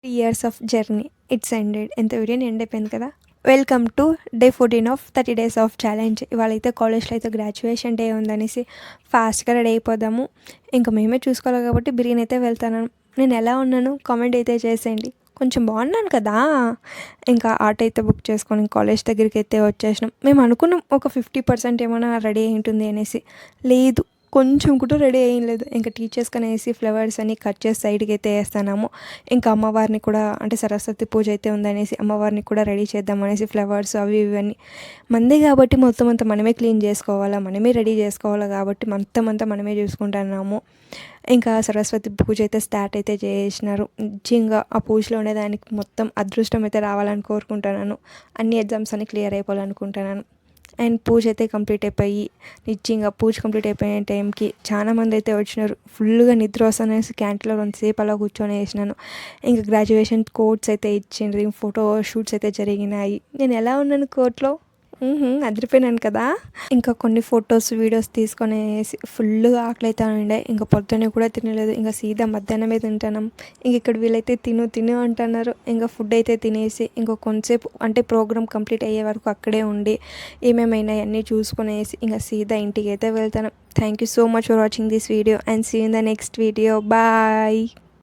Years of journey it's ended. ఎంత వీడియోని end అయిపోయింది కదా. Welcome to day 14 of 30 days of challenge. ఇవాళైతే కాలేజ్లో అయితే గ్రాడ్యుయేషన్ డే ఉందనేసి ఫాస్ట్గా రెడీ అయిపోదాము. ఇంకా మేమే చూసుకోవాలి కాబట్టి బిర్యానీ అయితే వెళ్తాను. నేను ఎలా ఉన్నాను కామెంట్ అయితే చేసేయండి. కొంచెం బాగున్నాను కదా. ఇంకా ఆటో అయితే బుక్ చేసుకొని కాలేజ్ దగ్గరికి అయితే వచ్చేసినాం. మేము అనుకున్నాం ఒక 50% ఏమైనా రెడీ అయి ఉంటుంది అనేసి. లేదు, కొంచెం కూడా రెడీ అయ్యలేదు. ఇంకా టీచర్స్ కనేసి ఫ్లవర్స్ అన్ని కట్ చేసి సైడ్కి అయితే వేస్తున్నాము. ఇంకా అమ్మవారిని కూడా అంటే సరస్వతి పూజ అయితే ఉందనేసి అమ్మవారిని కూడా రెడీ చేద్దాం అనేసి ఫ్లవర్స్ అవి ఇవన్నీ మందే కాబట్టి మొత్తం అంతా మనమే క్లీన్ చేసుకోవాలా, మనమే రెడీ చేసుకోవాలా కాబట్టి మొత్తం అంతా మనమే చూసుకుంటున్నాము. ఇంకా సరస్వతి పూజ అయితే స్టార్ట్ అయితే చేసినారు. నిజంగా ఆ పూజలో ఉండేదానికి మొత్తం అదృష్టం అయితే రావాలని కోరుకుంటున్నాను. అన్ని ఎగ్జామ్స్ అన్ని క్లియర్ అయిపోవాలనుకుంటున్నాను. అండ్ పూజ అయితే కంప్లీట్ అయిపోయి నిజంగా పూజ కంప్లీట్ అయిపోయిన టైంకి చాలా మంది అయితే వచ్చినారు. ఫుల్గా నిద్ర వస్తానేసి క్యాంటీన్లో కొంతసేపు అలా కూర్చొని వేసినాను. ఇంకా గ్రాడ్యుయేషన్ కోట్స్ అయితే ఇచ్చిండ్రు, ఫోటో షూట్స్ అయితే జరిగినాయి. నేను ఎలా ఉన్నాను కోర్ట్లో అదిరిపోయినాను కదా. ఇంకా కొన్ని ఫొటోస్ వీడియోస్ తీసుకొనేసి ఫుల్గా ఆకలి అయితే ఉండే. ఇంకా పొద్దున్నే కూడా తినలేదు. ఇంకా సీదా మధ్యాహ్నమే తింటాను. ఇంక ఇక్కడ వీళ్ళైతే తిను అంటున్నారు. ఇంకా ఫుడ్ అయితే తినేసి ఇంకా కొంతసేపు అంటే ప్రోగ్రామ్ కంప్లీట్ అయ్యే వరకు అక్కడే ఉండి ఏమేమైనా అన్నీ చూసుకునేసి ఇంకా సీదా ఇంటికి అయితే వెళ్తాను. Thank you so much for watching this video and see in the next video. Bye.